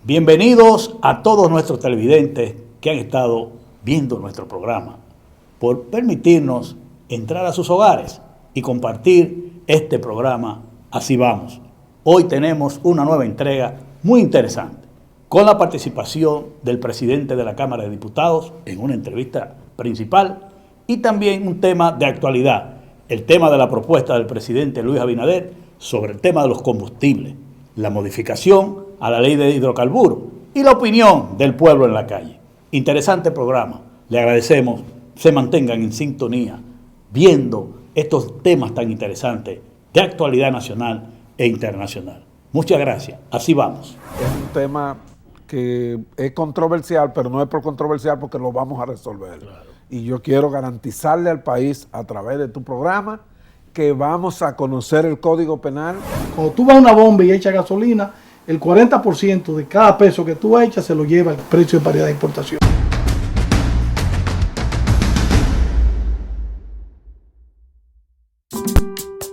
Bienvenidos a todos nuestros televidentes que han estado viendo nuestro programa, por permitirnos entrar a sus hogares y compartir este programa. Así vamos. Hoy tenemos una nueva entrega muy interesante, con la participación del presidente de la Cámara de Diputados en una entrevista principal y también un tema de actualidad, el tema de la propuesta del presidente Luis Abinader sobre el tema de los combustibles, la modificación a la ley de hidrocarburos y la opinión del pueblo en la calle. Interesante programa. Le agradecemos, se mantengan en sintonía, viendo estos temas tan interesantes de actualidad nacional e internacional. Muchas gracias. Así vamos. Es un tema que es controversial, pero no es por controversial porque lo vamos a resolver. Claro. Y yo quiero garantizarle al país a través de tu programa que vamos a conocer el Código Penal. Cuando tú vas a una bomba y echas gasolina, el 40% de cada peso que tú echas se lo lleva el precio de paridad de importación.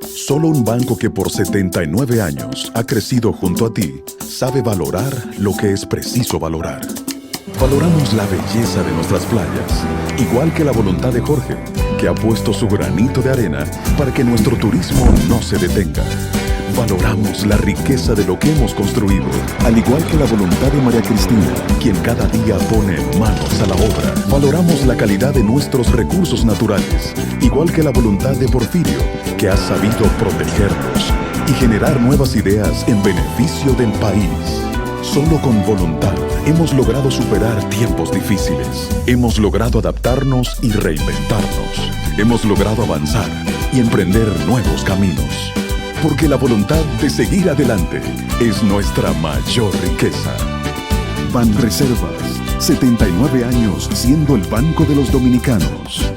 Solo un banco que por 79 años ha crecido junto a ti sabe valorar lo que es preciso valorar. Valoramos la belleza de nuestras playas, igual que la voluntad de Jorge, que ha puesto su granito de arena para que nuestro turismo no se detenga. Valoramos la riqueza de lo que hemos construido, al igual que la voluntad de María Cristina, quien cada día pone manos a la obra. Valoramos la calidad de nuestros recursos naturales, igual que la voluntad de Porfirio, que ha sabido protegerlos y generar nuevas ideas en beneficio del país. Solo con voluntad hemos logrado superar tiempos difíciles. Hemos logrado adaptarnos y reinventarnos. Hemos logrado avanzar y emprender nuevos caminos. Porque la voluntad de seguir adelante es nuestra mayor riqueza. Banreservas, 79 años siendo el banco de los dominicanos.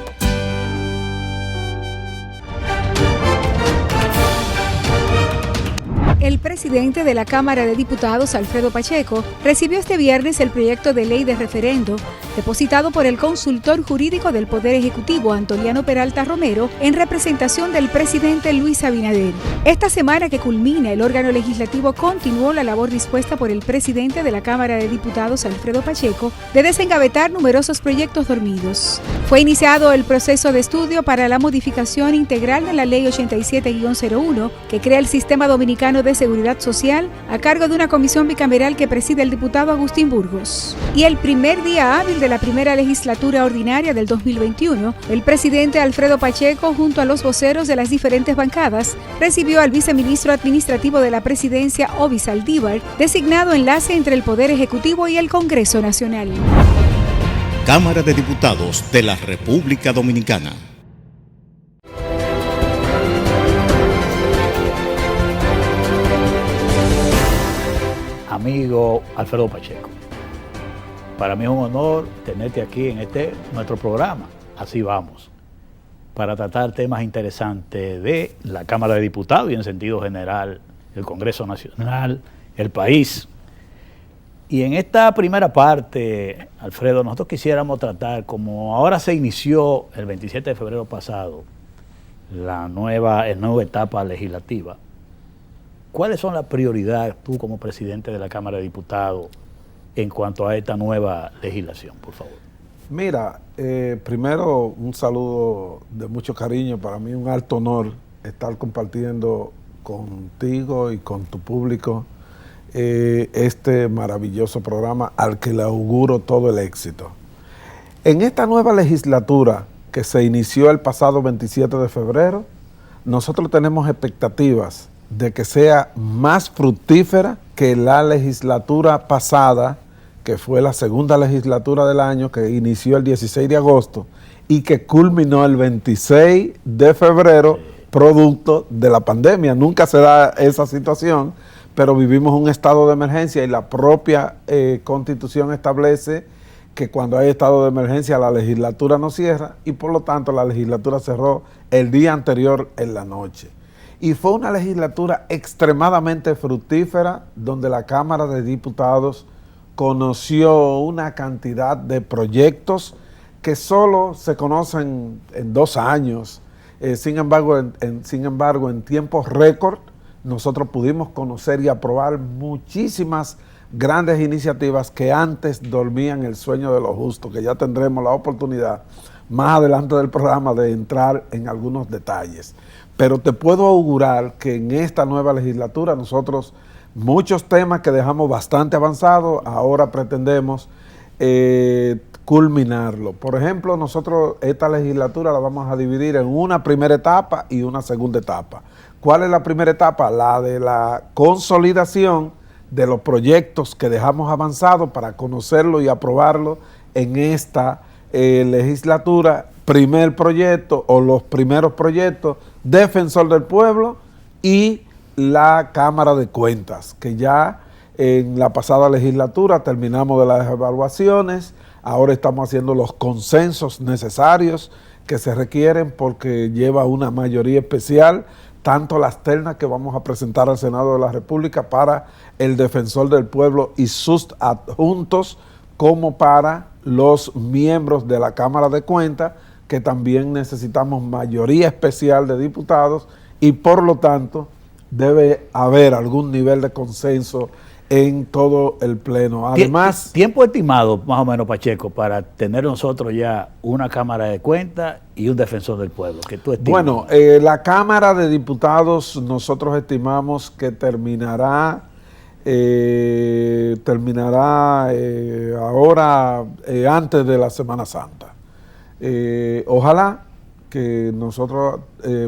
El presidente de la Cámara de Diputados, Alfredo Pacheco, recibió este viernes el proyecto de ley de referendo depositado por el consultor jurídico del Poder Ejecutivo, Antoliano Peralta Romero, en representación del presidente Luis Abinader. Esta semana que culmina, el órgano legislativo continuó la labor dispuesta por el presidente de la Cámara de Diputados, Alfredo Pacheco, de desengavetar numerosos proyectos dormidos. Fue iniciado el proceso de estudio para la modificación integral de la Ley 87-01, que crea el Sistema Dominicano de Seguridad Social, a cargo de una comisión bicameral que preside el diputado Agustín Burgos. Y el primer día hábil de la primera legislatura ordinaria del 2021, el presidente Alfredo Pacheco, junto a los voceros de las diferentes bancadas, recibió al viceministro administrativo de la presidencia, Ovis Saldívar, designado enlace entre el Poder Ejecutivo y el Congreso Nacional. Cámara de Diputados de la República Dominicana. Amigo Alfredo Pacheco, para mí es un honor tenerte aquí en nuestro programa. Así vamos, para tratar temas interesantes de la Cámara de Diputados y en sentido general el Congreso Nacional, el país. Y en esta primera parte, Alfredo, nosotros quisiéramos tratar, como ahora se inició el 27 de febrero pasado, la nueva etapa legislativa, ¿cuáles son las prioridades tú como presidente de la Cámara de Diputados en cuanto a esta nueva legislación, por favor? Mira, primero un saludo de mucho cariño. Para mí un alto honor estar compartiendo contigo y con tu público este maravilloso programa al que le auguro todo el éxito. En esta nueva legislatura que se inició el pasado 27 de febrero, nosotros tenemos expectativas de que sea más fructífera que la legislatura pasada, que fue la segunda legislatura del año, que inició el 16 de agosto y que culminó el 26 de febrero, producto de la pandemia. Nunca se da esa situación, pero vivimos un estado de emergencia y la propia Constitución establece que cuando hay estado de emergencia la legislatura no cierra y por lo tanto la legislatura cerró el día anterior en la noche. Y fue una legislatura extremadamente fructífera donde la Cámara de Diputados conoció una cantidad de proyectos que solo se conocen en 2 años. Sin embargo, en tiempos récord, nosotros pudimos conocer y aprobar muchísimas grandes iniciativas que antes dormían el sueño de los justos, que ya tendremos la oportunidad más adelante del programa de entrar en algunos detalles. Pero te puedo augurar que en esta nueva legislatura nosotros muchos temas que dejamos bastante avanzados, ahora pretendemos culminarlo. Por ejemplo, nosotros esta legislatura la vamos a dividir en una primera etapa y una segunda etapa. ¿Cuál es la primera etapa? La de la consolidación de los proyectos que dejamos avanzados para conocerlo y aprobarlo en esta legislatura. Primer proyecto o los primeros proyectos, Defensor del Pueblo y la Cámara de Cuentas, que ya en la pasada legislatura terminamos de las evaluaciones, ahora estamos haciendo los consensos necesarios que se requieren porque lleva una mayoría especial, tanto las ternas que vamos a presentar al Senado de la República para el Defensor del Pueblo y sus adjuntos, como para los miembros de la Cámara de Cuentas, que también necesitamos mayoría especial de diputados y por lo tanto debe haber algún nivel de consenso en todo el pleno. Además, tiempo estimado, más o menos, Pacheco, para tener nosotros ya una Cámara de Cuentas y un Defensor del Pueblo, que tú estimas. Bueno, la Cámara de Diputados nosotros estimamos que terminará ahora antes de la Semana Santa. Ojalá que nosotros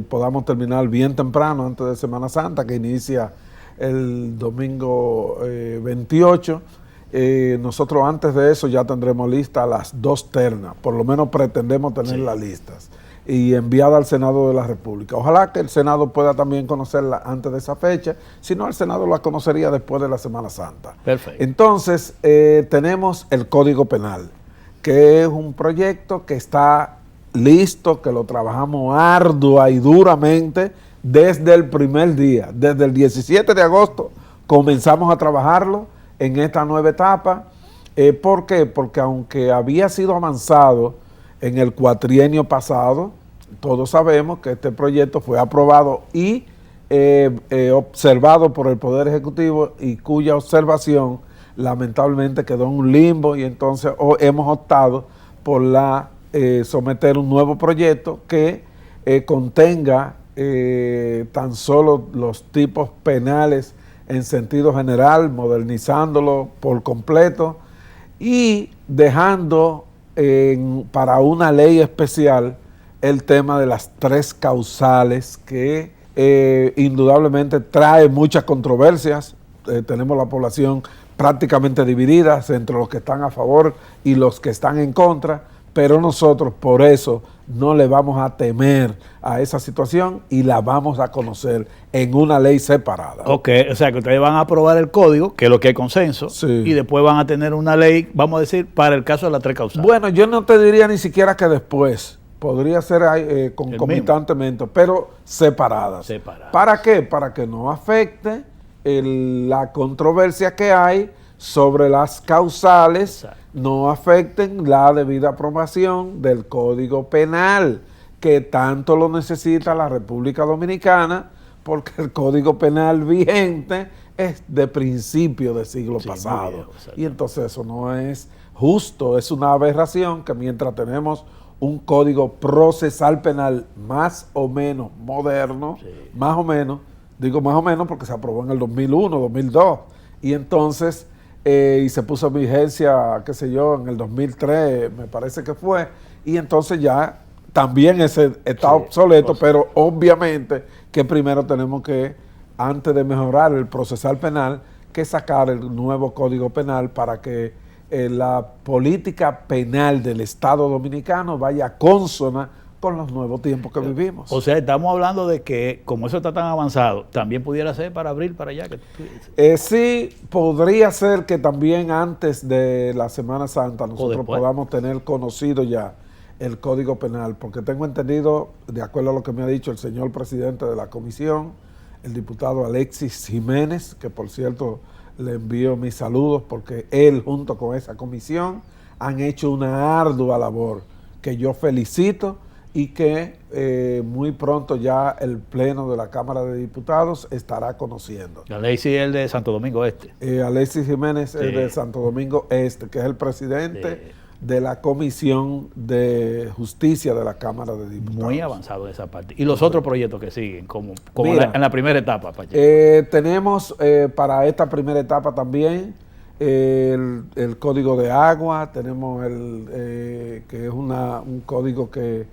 podamos terminar bien temprano antes de Semana Santa, que inicia el domingo 28. Nosotros antes de eso ya tendremos listas las 2 ternas, por lo menos pretendemos tener las listas y enviada al Senado de la República. Ojalá que el Senado pueda también conocerla antes de esa fecha, si no el Senado la conocería después de la Semana Santa. Perfecto. Entonces tenemos el Código Penal, que es un proyecto que está listo, que lo trabajamos ardua y duramente desde el primer día, desde el 17 de agosto comenzamos a trabajarlo en esta nueva etapa. ¿Por qué? Porque aunque había sido avanzado en el cuatrienio pasado, todos sabemos que este proyecto fue aprobado y observado por el Poder Ejecutivo y cuya observación lamentablemente quedó en un limbo y entonces hemos optado por someter un nuevo proyecto que contenga tan solo los tipos penales en sentido general, modernizándolo por completo y dejando para una ley especial el tema de las 3 causales que indudablemente trae muchas controversias. Tenemos la población prácticamente dividida entre los que están a favor y los que están en contra, pero nosotros por eso no le vamos a temer a esa situación y la vamos a conocer en una ley separada. Ok, o sea que ustedes van a aprobar el código, que es lo que hay consenso, sí, y después van a tener una ley, vamos a decir, para el caso de las 3 causales. Bueno, yo no te diría ni siquiera que después, podría ser concomitantemente, pero separadas. ¿Para qué? Para que no afecte la controversia que hay sobre las causales. Exacto. No afecten la debida aprobación del Código Penal, que tanto lo necesita la República Dominicana, porque el Código Penal vigente es de principio del siglo pasado. Viejo, y entonces eso no es justo, es una aberración que mientras tenemos un Código Procesal Penal más o menos moderno, más o menos, digo más o menos porque se aprobó en el 2001, 2002, y entonces y se puso en vigencia, qué sé yo, en el 2003, me parece que fue, y entonces ya también ese está obsoleto, pero obviamente que primero tenemos que, antes de mejorar el procesal penal, que sacar el nuevo Código Penal para que la política penal del Estado Dominicano vaya consona con los nuevos tiempos que vivimos. O sea, estamos hablando de que, como eso está tan avanzado, también pudiera ser para abril, para allá. Sí, podría ser que también antes de la Semana Santa nosotros podamos tener conocido ya el Código Penal, porque tengo entendido, de acuerdo a lo que me ha dicho el señor presidente de la comisión, el diputado Alexis Jiménez, que por cierto le envío mis saludos porque él junto con esa comisión han hecho una ardua labor que yo felicito. y que muy pronto ya el Pleno de la Cámara de Diputados estará conociendo. Alexis es el de Santo Domingo Este. Alexis Jiménez es de Santo Domingo Este, que es el presidente de la Comisión de Justicia de la Cámara de Diputados. Muy avanzado en esa parte. Y los otros proyectos que siguen, como Mira, en la primera etapa, Pacheco. Tenemos para esta primera etapa también el código de agua, tenemos que es un código que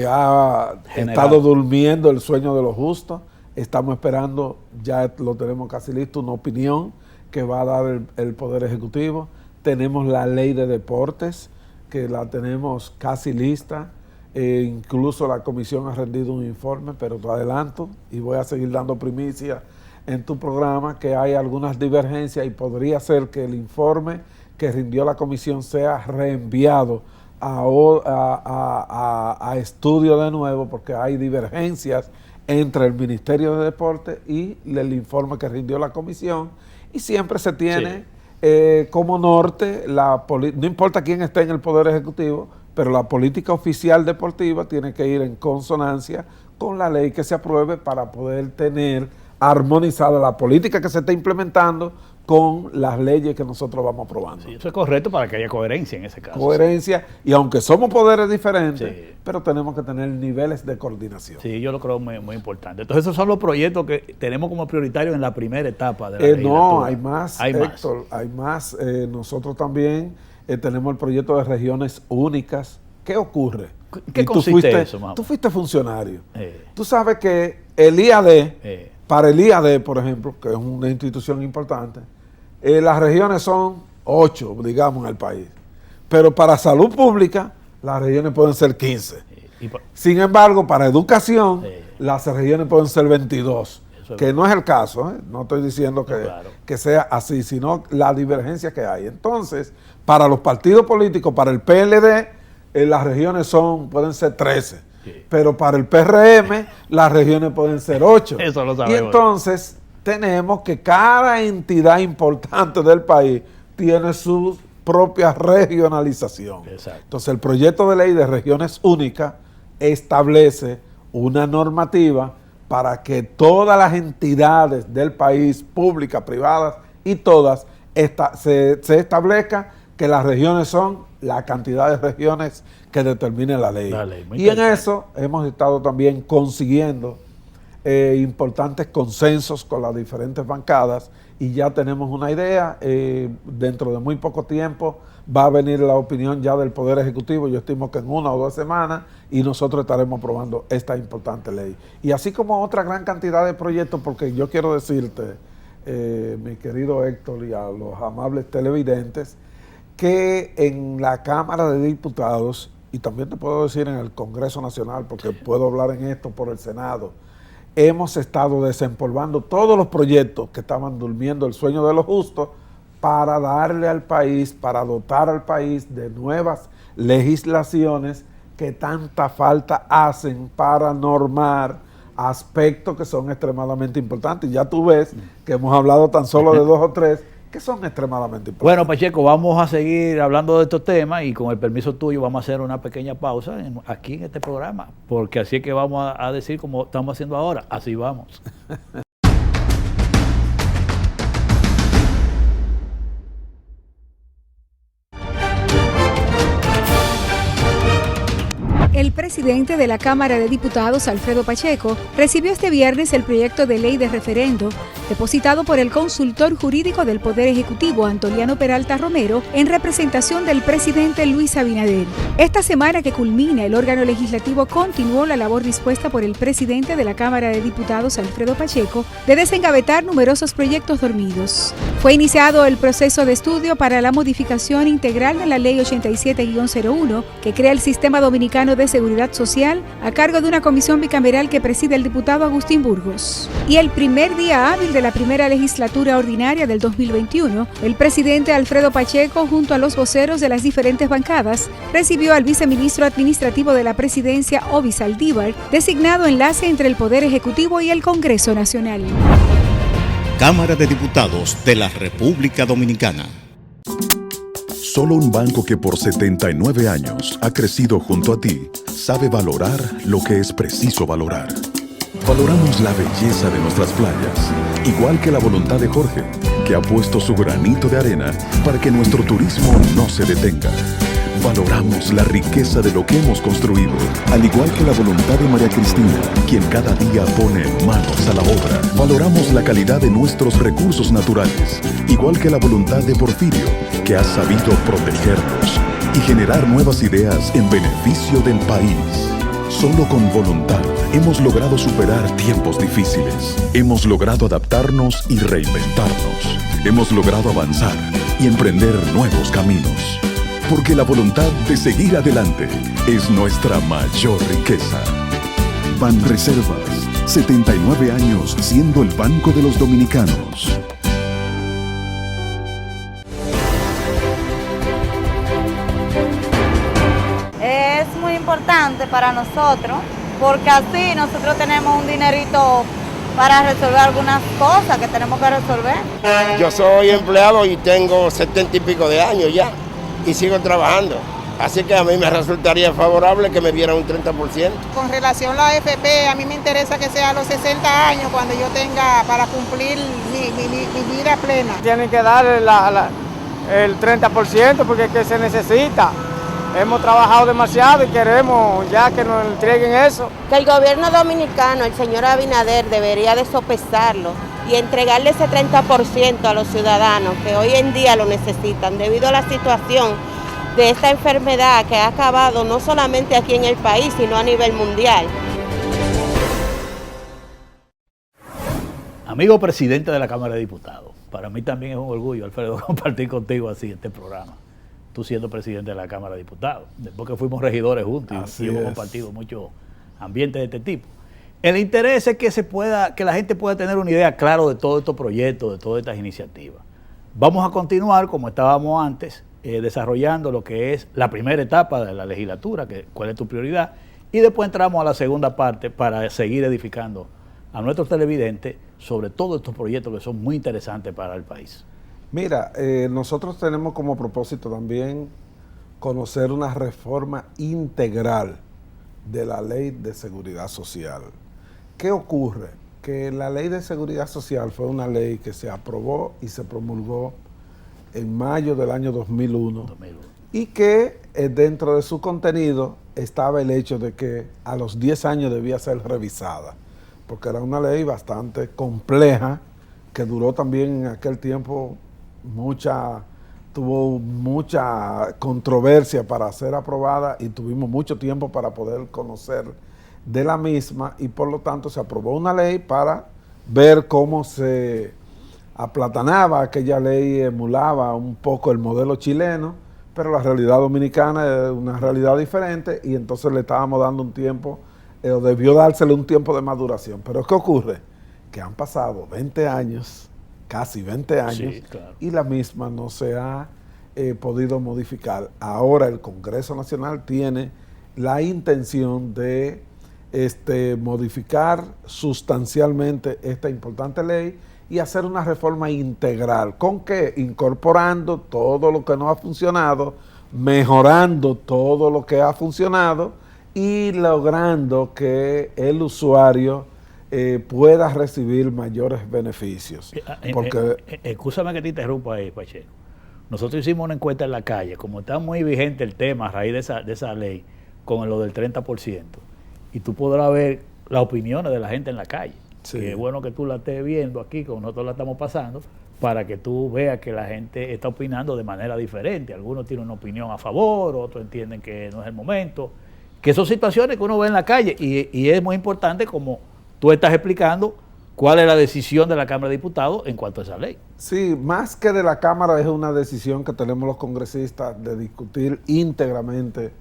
ha estado durmiendo el sueño de los justos. Estamos esperando, ya lo tenemos casi listo, una opinión que va a dar el Poder Ejecutivo. Tenemos la ley de deportes, que la tenemos casi lista. Incluso la comisión ha rendido un informe, pero te adelanto y voy a seguir dando primicia en tu programa, que hay algunas divergencias y podría ser que el informe que rindió la comisión sea reenviado a estudio de nuevo, porque hay divergencias entre el Ministerio de Deportes y el informe que rindió la comisión, y siempre se tiene como norte, no importa quién esté en el Poder Ejecutivo, pero la política oficial deportiva tiene que ir en consonancia con la ley que se apruebe para poder tener armonizada la política que se está implementando con las leyes que nosotros vamos aprobando. Sí, eso es correcto para que haya coherencia en ese caso. Coherencia, y aunque somos poderes diferentes, pero tenemos que tener niveles de coordinación. Sí, yo lo creo muy, muy importante. Entonces esos son los proyectos que tenemos como prioritarios en la primera etapa de la legislatura. No, hay más, Héctor, hay más. Nosotros también tenemos el proyecto de regiones únicas. ¿Qué ocurre? ¿Qué consiste eso, mamá? Tú fuiste funcionario. Tú sabes que el IAD, para el IAD, por ejemplo, que es una institución importante, las regiones son 8, digamos, en el país. Pero para salud pública, las regiones pueden ser 15. Sin embargo, para educación, las regiones pueden ser 22. Que no es el caso, no estoy diciendo que sea así, sino la divergencia que hay. Entonces, para los partidos políticos, para el PLD, las regiones pueden ser 13. Pero para el PRM, las regiones pueden ser 8. Eso lo sabemos. Y entonces tenemos que cada entidad importante del país tiene su propia regionalización. Exacto. Entonces el proyecto de ley de regiones únicas establece una normativa para que todas las entidades del país, públicas, privadas y todas, se establezca que las regiones son la cantidad de regiones que determine la ley. Y en eso hemos estado también consiguiendo importantes consensos con las diferentes bancadas, y ya tenemos una idea. Dentro de muy poco tiempo va a venir la opinión ya del Poder Ejecutivo, yo estimo que en 1 o 2 semanas, y nosotros estaremos aprobando esta importante ley. Y así como otra gran cantidad de proyectos, porque yo quiero decirte, mi querido Héctor, y a los amables televidentes, que en la Cámara de Diputados, y también te puedo decir en el Congreso Nacional, porque puedo hablar en esto por el Senado, hemos estado desempolvando todos los proyectos que estaban durmiendo el sueño de los justos para darle al país, para dotar al país de nuevas legislaciones que tanta falta hacen para normar aspectos que son extremadamente importantes. Ya tú ves que hemos hablado tan solo de 2 o 3 que son extremadamente importantes. Bueno, Pacheco, vamos a seguir hablando de estos temas, y con el permiso tuyo vamos a hacer una pequeña pausa aquí en este programa, porque así es que vamos a decir como estamos haciendo ahora, así vamos. El presidente de la Cámara de Diputados, Alfredo Pacheco, recibió este viernes el proyecto de ley de referendo depositado por el consultor jurídico del Poder Ejecutivo, Antoliano Peralta Romero, en representación del presidente Luis Abinader. Esta semana que culmina, el órgano legislativo continuó la labor dispuesta por el presidente de la Cámara de Diputados, Alfredo Pacheco, de desengavetar numerosos proyectos dormidos. Fue iniciado el proceso de estudio para la modificación integral de la Ley 87-01, que crea el Sistema Dominicano de Seguridad Social, a cargo de una comisión bicameral que preside el diputado Agustín Burgos. Y el primer día hábil de la primera legislatura ordinaria del 2021, el presidente Alfredo Pacheco, junto a los voceros de las diferentes bancadas, recibió al viceministro administrativo de la presidencia, Ovis Saldívar, designado enlace entre el Poder Ejecutivo y el Congreso Nacional. Cámara de Diputados de la República Dominicana. Solo un banco que por 79 años ha crecido junto a ti sabe valorar lo que es preciso valorar. Valoramos la belleza de nuestras playas, igual que la voluntad de Jorge, que ha puesto su granito de arena para que nuestro turismo no se detenga. Valoramos la riqueza de lo que hemos construido, al igual que la voluntad de María Cristina, quien cada día pone manos a la obra. Valoramos la calidad de nuestros recursos naturales, igual que la voluntad de Porfirio, que ha sabido protegerlos y generar nuevas ideas en beneficio del país. Solo con voluntad hemos logrado superar tiempos difíciles. Hemos logrado adaptarnos y reinventarnos. Hemos logrado avanzar y emprender nuevos caminos. Porque la voluntad de seguir adelante es nuestra mayor riqueza. Banreservas, 79 años siendo el banco de los dominicanos. Es muy importante para nosotros, porque así nosotros tenemos un dinerito para resolver algunas cosas que tenemos que resolver. Yo soy empleado y tengo 70 y pico de años ya. Y sigo trabajando. Así que a mí me resultaría favorable que me dieran un 30%. Con relación a la AFP, a mí me interesa que sea a los 60 años cuando yo tenga para cumplir mi vida plena. Tienen que dar el 30% porque es que se necesita. Hemos trabajado demasiado y queremos ya que nos entreguen eso. Que el gobierno dominicano, el señor Abinader, debería de sopesarlo y entregarle ese 30% a los ciudadanos que hoy en día lo necesitan debido a la situación de esta enfermedad que ha acabado no solamente aquí en el país, sino a nivel mundial. Amigo presidente de la Cámara de Diputados, para mí también es un orgullo, Alfredo, compartir contigo así este programa. Tú siendo presidente de la Cámara de Diputados, después que fuimos regidores juntos y hemos compartido muchos ambientes de este tipo. El interés es que la gente pueda tener una idea clara de todos estos proyectos, de todas estas iniciativas. Vamos a continuar como estábamos antes, desarrollando lo que es la primera etapa de la legislatura, cuál es tu prioridad, y después entramos a la segunda parte para seguir edificando a nuestros televidentes sobre todos estos proyectos que son muy interesantes para el país. Mira, nosotros tenemos como propósito también conocer una reforma integral de la Ley de Seguridad Social. ¿Qué ocurre? Que la Ley de Seguridad Social fue una ley que se aprobó y se promulgó en mayo del año 2001. Y que dentro de su contenido estaba el hecho de que a los 10 años debía ser revisada, porque era una ley bastante compleja, que duró también en aquel tiempo tuvo mucha controversia para ser aprobada y tuvimos mucho tiempo para poder conocer de la misma, y por lo tanto se aprobó una ley para ver cómo se aplatanaba aquella ley, emulaba un poco el modelo chileno, pero la realidad dominicana es una realidad diferente y entonces le estábamos dando un tiempo, o debió dársele un tiempo de maduración. Pero ¿qué ocurre? Que han pasado 20 años, casi 20 años, sí, claro, y la misma no se ha podido modificar. Ahora el Congreso Nacional tiene la intención de modificar sustancialmente esta importante ley y hacer una reforma integral. ¿Con qué? Incorporando todo lo que no ha funcionado, mejorando todo lo que ha funcionado y logrando que el usuario pueda recibir mayores beneficios. Excúsame que te interrumpa ahí, Pacheco. Nosotros hicimos una encuesta en la calle, como está muy vigente el tema a raíz de esa ley, con lo del 30%, y tú podrás ver las opiniones de la gente en la calle. Sí. Que es bueno que tú la estés viendo aquí, como nosotros la estamos pasando, para que tú veas que la gente está opinando de manera diferente. Algunos tienen una opinión a favor, otros entienden que no es el momento, que son situaciones que uno ve en la calle, y es muy importante, como tú estás explicando, cuál es la decisión de la Cámara de Diputados en cuanto a esa ley. Sí, más que de la Cámara, es una decisión que tenemos los congresistas de discutir íntegramente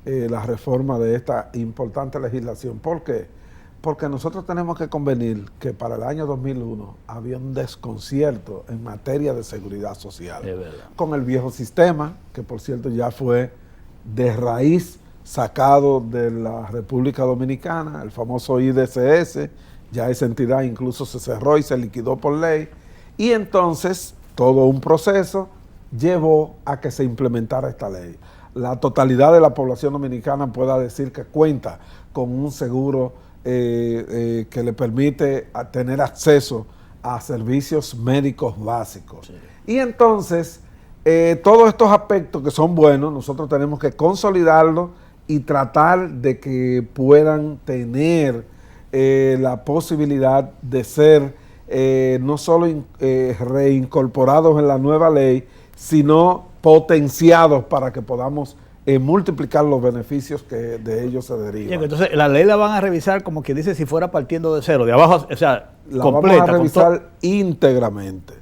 la reforma de esta importante legislación. ¿Por qué? Porque nosotros tenemos que convenir que para el año 2001 había un desconcierto en materia de seguridad social. Con el viejo sistema, que por cierto ya fue de raíz sacado de la República Dominicana, el famoso IDCS, ya esa entidad incluso se cerró y se liquidó por ley, y entonces todo un proceso llevó a que se implementara esta ley. la totalidad de la población dominicana pueda decir que cuenta con un seguro que le permite tener acceso a servicios médicos básicos. Sí. Y entonces, todos estos aspectos que son buenos, nosotros tenemos que consolidarlos y tratar de que puedan tener la posibilidad de ser no solo reincorporados en la nueva ley, sino potenciados para que podamos multiplicar los beneficios que de ellos se derivan. Entonces, la ley la van a revisar como que dice si fuera partiendo de cero, de abajo, o sea, la completa. Vamos a revisar íntegramente.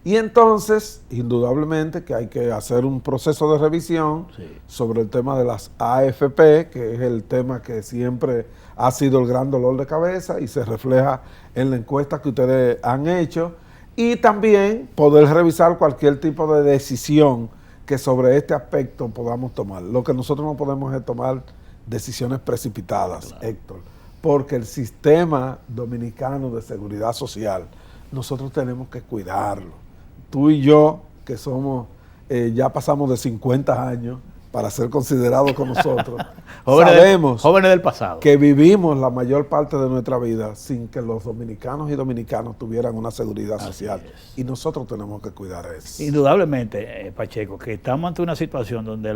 Y entonces, indudablemente que hay que hacer un proceso de revisión sobre el tema de las AFP, que es el tema que siempre ha sido el gran dolor de cabeza y se refleja en la encuesta que ustedes han hecho, y también poder revisar cualquier tipo de decisión que sobre este aspecto podamos tomar. Lo que nosotros no podemos es tomar decisiones precipitadas, claro, Héctor, porque el sistema dominicano de seguridad social, nosotros tenemos que cuidarlo. Tú y yo, que somos, ya pasamos de 50 años para ser considerados con nosotros, sabemos jóvenes del pasado, que vivimos la mayor parte de nuestra vida sin que los dominicanos y dominicanos tuvieran una seguridad social. Y nosotros tenemos que cuidar eso. Indudablemente, Pacheco, que estamos ante una situación donde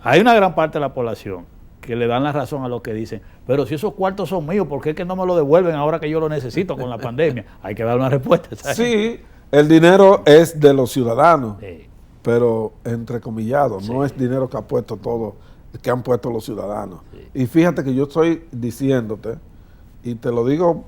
hay una gran parte de la población que le dan la razón a lo que dicen, pero si esos cuartos son míos, ¿por qué es que no me lo devuelven ahora que yo lo necesito con la pandemia? Hay que dar una respuesta, ¿sabes? Sí, el dinero es de los ciudadanos, pero entrecomillado, no es dinero que que han puesto los ciudadanos. Y fíjate que yo estoy diciéndote, y te lo digo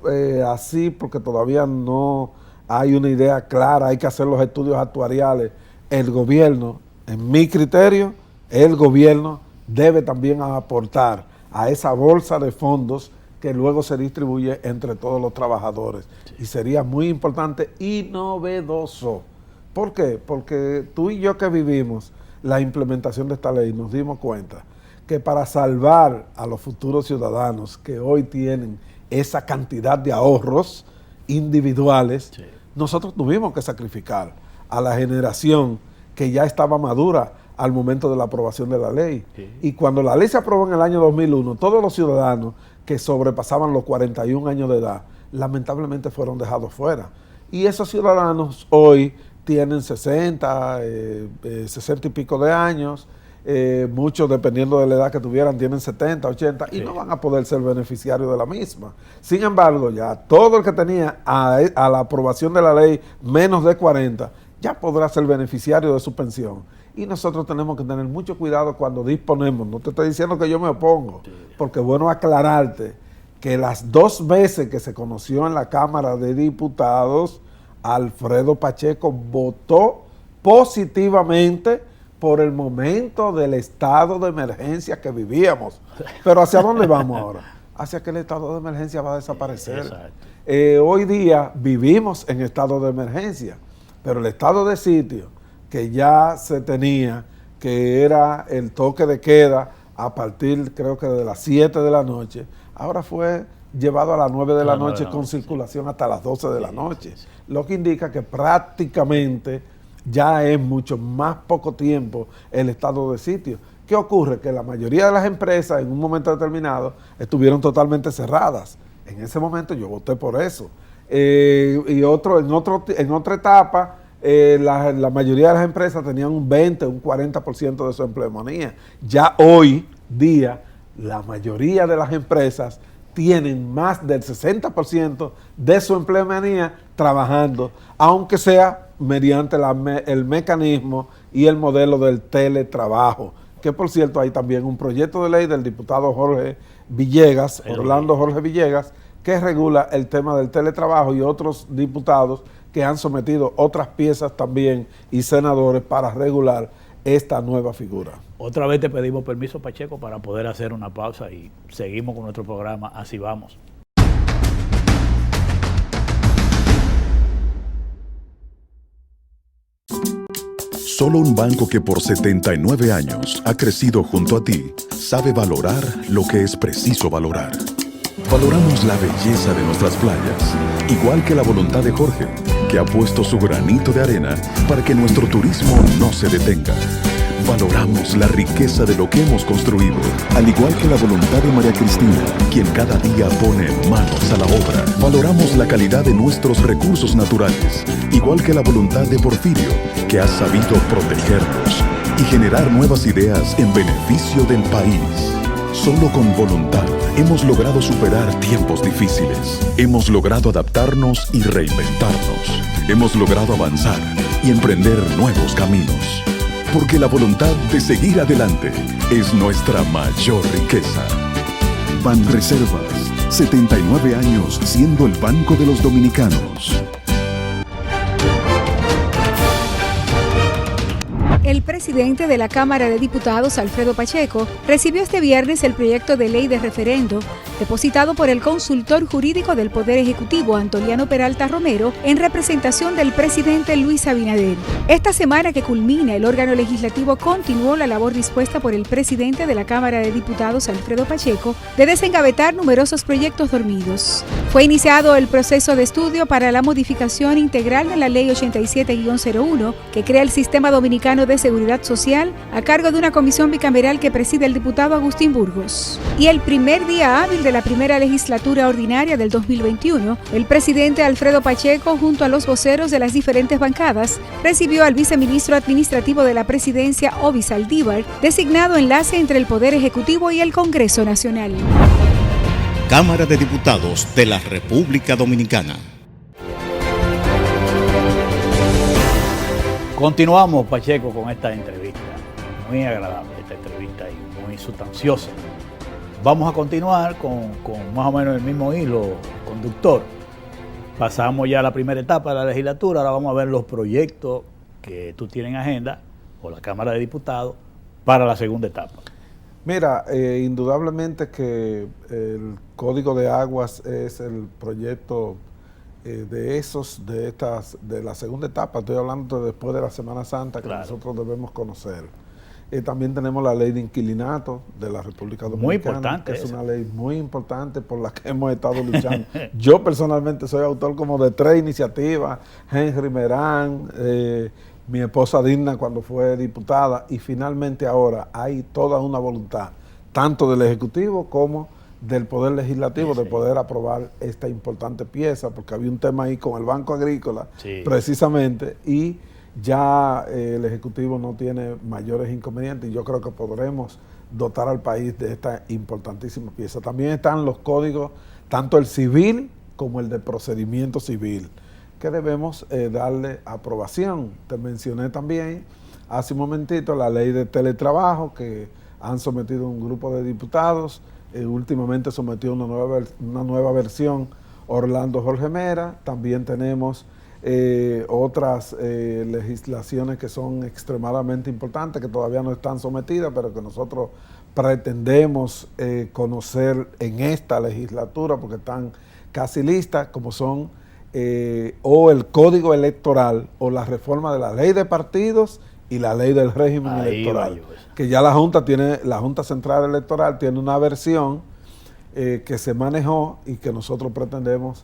así porque todavía no hay una idea clara, hay que hacer los estudios actuariales. El gobierno, en mi criterio, el gobierno debe también aportar a esa bolsa de fondos que luego se distribuye entre todos los trabajadores. Y sería muy importante y novedoso. ¿Por qué? Porque tú y yo que vivimos la implementación de esta ley nos dimos cuenta que para salvar a los futuros ciudadanos que hoy tienen esa cantidad de ahorros individuales, nosotros tuvimos que sacrificar a la generación que ya estaba madura al momento de la aprobación de la ley. Y cuando la ley se aprobó en el año 2001, todos los ciudadanos que sobrepasaban los 41 años de edad, lamentablemente fueron dejados fuera. Y esos ciudadanos hoy tienen 60 y pico de años, muchos dependiendo de la edad que tuvieran tienen 70, 80 y no van a poder ser beneficiarios de la misma. Sin embargo, ya todo el que tenía a la aprobación de la ley menos de 40 ya podrá ser beneficiario de su pensión. Y nosotros tenemos que tener mucho cuidado cuando disponemos. No te estoy diciendo que yo me opongo, porque es bueno aclararte que las 2 veces que se conoció en la Cámara de Diputados, Alfredo Pacheco votó positivamente por el momento del estado de emergencia que vivíamos. Pero ¿hacia dónde vamos ahora? Hacia que el estado de emergencia va a desaparecer. Hoy día vivimos en estado de emergencia, pero el estado de sitio que ya se tenía, que era el toque de queda a partir creo que de las 7 de la noche, ahora fue llevado a las 9 de la noche con circulación hasta las 12 de la noche, lo que indica que prácticamente ya es mucho más poco tiempo el estado de sitio. ¿Qué ocurre? Que la mayoría de las empresas en un momento determinado estuvieron totalmente cerradas. En ese momento yo voté por eso. En otra etapa, la mayoría de las empresas tenían un 20, un 40% de su empleomanía. Ya hoy día, la mayoría de las empresas tienen más del 60% de su empleomanía trabajando, aunque sea mediante el mecanismo y el modelo del teletrabajo, que por cierto hay también un proyecto de ley del diputado Jorge Villegas, Orlando Jorge Villegas, que regula el tema del teletrabajo, y otros diputados que han sometido otras piezas también y senadores para regular esta nueva figura. Otra vez te pedimos permiso, Pacheco, para poder hacer una pausa y seguimos con nuestro programa. Así vamos. Solo un banco que por 79 años ha crecido junto a ti sabe valorar lo que es preciso valorar. Valoramos la belleza de nuestras playas, igual que la voluntad de Jorge, que ha puesto su granito de arena para que nuestro turismo no se detenga. Valoramos la riqueza de lo que hemos construido, al igual que la voluntad de María Cristina, quien cada día pone manos a la obra. Valoramos la calidad de nuestros recursos naturales, igual que la voluntad de Porfirio, que ha sabido protegerlos y generar nuevas ideas en beneficio del país. Solo con voluntad hemos logrado superar tiempos difíciles. Hemos logrado adaptarnos y reinventarnos. Hemos logrado avanzar y emprender nuevos caminos. Porque la voluntad de seguir adelante es nuestra mayor riqueza. Banreservas, 79 años siendo el banco de los dominicanos. El presidente de la Cámara de Diputados, Alfredo Pacheco, recibió este viernes el proyecto de ley de referendo depositado por el consultor jurídico del Poder Ejecutivo, Antoliano Peralta Romero, en representación del presidente Luis Abinader. Esta semana que culmina, el órgano legislativo continuó la labor dispuesta por el presidente de la Cámara de Diputados, Alfredo Pacheco, de desengavetar numerosos proyectos dormidos. Fue iniciado el proceso de estudio para la modificación integral de la Ley 87-01, que crea el Sistema Dominicano de Seguridad Social, a cargo de una comisión bicameral que preside el diputado Agustín Burgos. Y el primer día hábil de la primera legislatura ordinaria del 2021, el presidente Alfredo Pacheco, junto a los voceros de las diferentes bancadas, recibió al viceministro administrativo de la presidencia, Obi Saldívar, designado enlace entre el Poder Ejecutivo y el Congreso Nacional. Cámara de Diputados de la República Dominicana. Continuamos, Pacheco, con esta entrevista. Muy agradable esta entrevista y muy sustanciosa. Vamos a continuar con más o menos el mismo hilo conductor. Pasamos ya a la primera etapa de la legislatura, ahora vamos a ver los proyectos que tú tienes en agenda, o la Cámara de Diputados, para la segunda etapa. Mira, indudablemente que el Código de Aguas es el proyecto de la segunda etapa. Estoy hablando de después de la Semana Santa, que nosotros debemos conocer. También tenemos la ley de inquilinato de la República Dominicana. Muy importante. Es una ley muy importante por la que hemos estado luchando. Yo personalmente soy autor como de 3 iniciativas. Henry Merán, mi esposa Digna cuando fue diputada, y finalmente ahora hay toda una voluntad, tanto del Ejecutivo como del Poder Legislativo, de poder aprobar esta importante pieza, porque había un tema ahí con el Banco Agrícola, precisamente, y ya el Ejecutivo no tiene mayores inconvenientes, y yo creo que podremos dotar al país de esta importantísima pieza. También están los códigos, tanto el civil como el de procedimiento civil, que debemos darle aprobación. Te mencioné también hace un momentito la ley de teletrabajo, que han sometido un grupo de diputados, últimamente sometió una nueva versión Orlando Jorge Mera. También tenemos otras legislaciones que son extremadamente importantes, que todavía no están sometidas, pero que nosotros pretendemos conocer en esta legislatura, porque están casi listas, como son o el Código Electoral, o la reforma de la Ley de Partidos y la Ley del Régimen Electoral, que ya la Junta Central Electoral tiene una versión que se manejó y que nosotros pretendemos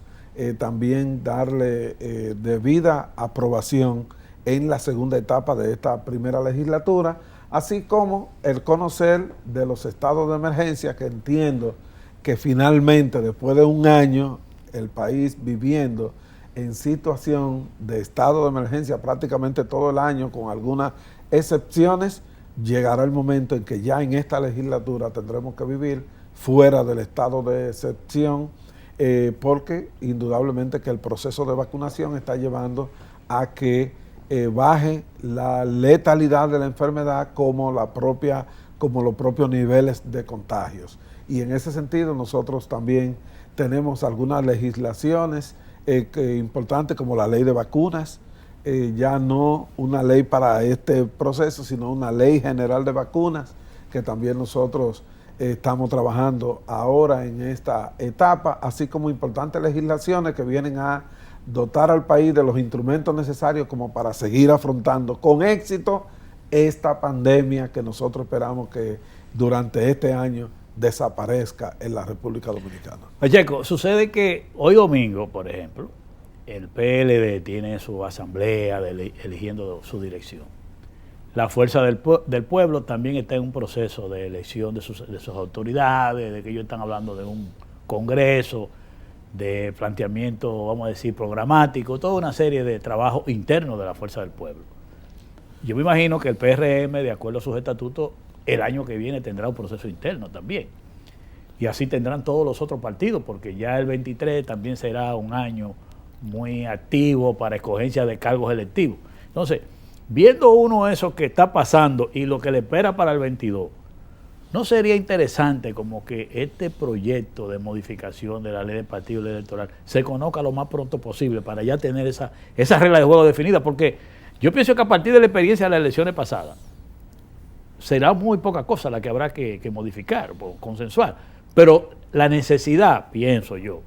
también darle debida aprobación en la segunda etapa de esta primera legislatura, así como el conocer de los estados de emergencia, que entiendo que finalmente, después de un año, el país viviendo en situación de estado de emergencia prácticamente todo el año, con algunas excepciones, llegará el momento en que ya en esta legislatura tendremos que vivir fuera del estado de excepción, porque indudablemente que el proceso de vacunación está llevando a que baje la letalidad de la enfermedad como los propios niveles de contagios. Y en ese sentido nosotros también tenemos algunas legislaciones importantes, como la ley de vacunas, ya no una ley para este proceso, sino una ley general de vacunas, que también nosotros estamos trabajando ahora en esta etapa, así como importantes legislaciones que vienen a dotar al país de los instrumentos necesarios como para seguir afrontando con éxito esta pandemia que nosotros esperamos que durante este año desaparezca en la República Dominicana. Pacheco, sucede que hoy domingo, por ejemplo, el PLD tiene su asamblea eligiendo su dirección. La Fuerza del Pueblo también está en un proceso de elección de sus autoridades, de que ellos están hablando de un congreso, de planteamiento, vamos a decir, programático, toda una serie de trabajos internos de la Fuerza del Pueblo. Yo me imagino que el PRM, de acuerdo a sus estatutos, el año que viene tendrá un proceso interno también. Y así tendrán todos los otros partidos, porque ya el 23 también será un año muy activo para escogencia de cargos electivos. Entonces, viendo uno eso que está pasando y lo que le espera para el 22, ¿no sería interesante como que este proyecto de modificación de la ley de partido y ley electoral se conozca lo más pronto posible para ya tener esa regla de juego definida? Porque yo pienso que a partir de la experiencia de las elecciones pasadas, será muy poca cosa la que habrá que modificar, consensuar. Pero la necesidad, pienso yo,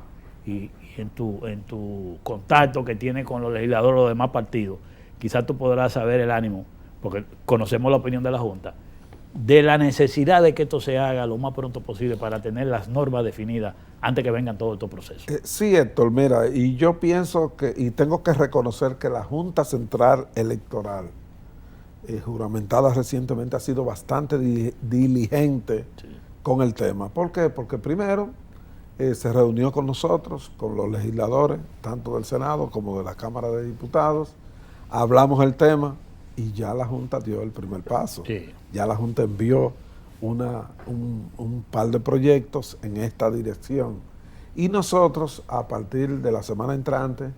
y en tu contacto que tienes con los legisladores de los demás partidos, quizás tú podrás saber el ánimo, porque conocemos la opinión de la Junta, de la necesidad de que esto se haga lo más pronto posible para tener las normas definidas antes que vengan todos estos procesos. Sí, Héctor, mira, y yo pienso que, y tengo que reconocer que la Junta Central Electoral, juramentada recientemente, ha sido bastante diligente con el tema. ¿Por qué? Porque primero se reunió con nosotros, con los legisladores, tanto del Senado como de la Cámara de Diputados, hablamos el tema y ya la Junta dio el primer paso. Sí. Ya la Junta envió un par de proyectos en esta dirección. Y nosotros, a partir de la semana entrante,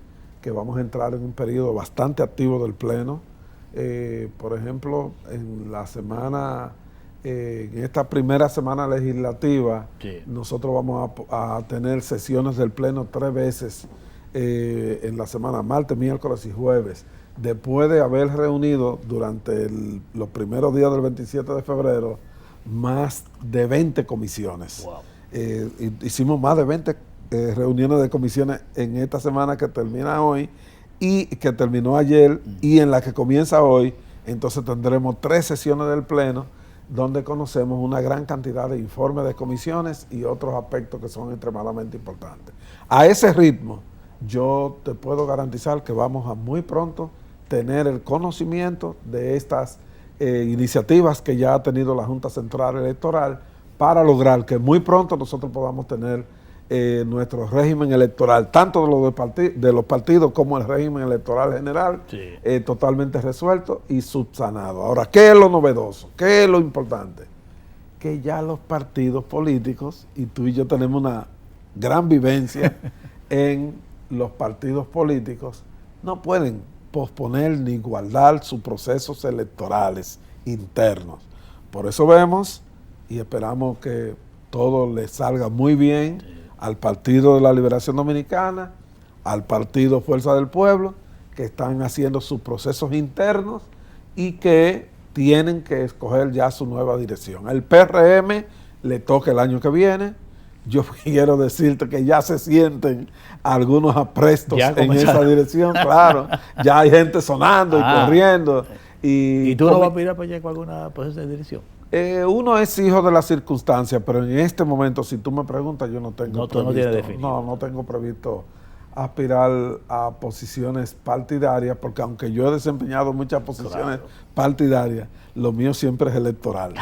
que vamos a entrar en un periodo bastante activo del Pleno, por ejemplo, en esta primera semana legislativa, sí, nosotros vamos a tener sesiones del Pleno 3 veces en la semana, martes, miércoles y jueves, después de haber reunido durante los primeros días del 27 de febrero más de 20 comisiones. Wow. Hicimos más de 20 reuniones de comisiones en esta semana que termina hoy y que terminó ayer y en la que comienza hoy. Entonces tendremos 3 sesiones del Pleno donde conocemos una gran cantidad de informes de comisiones y otros aspectos que son extremadamente importantes. A ese ritmo, yo te puedo garantizar que vamos a muy pronto tener el conocimiento de estas iniciativas que ya ha tenido la Junta Central Electoral para lograr que muy pronto nosotros podamos tener nuestro régimen electoral, tanto de los partidos como el régimen electoral general, sí, totalmente resuelto y subsanado. Ahora, ¿qué es lo novedoso? ¿Qué es lo importante? Que ya los partidos políticos, y tú y yo tenemos una gran vivencia en los partidos políticos, no pueden posponer ni guardar sus procesos electorales internos. Por eso vemos y esperamos que todo le salga muy bien, sí, al Partido de la Liberación Dominicana, al Partido Fuerza del Pueblo, que están haciendo sus procesos internos y que tienen que escoger ya su nueva dirección. El PRM le toca el año que viene. Yo quiero decirte que ya se sienten algunos aprestos en esa dirección, claro. Ya hay gente sonando y corriendo. ¿Y tú no vas a aspirar para alguna proceso de dirección? Uno es hijo de las circunstancias, pero en este momento, si tú me preguntas, yo no tengo previsto. No tengo previsto aspirar a posiciones partidarias, porque aunque yo he desempeñado muchas posiciones partidarias, lo mío siempre es electoral.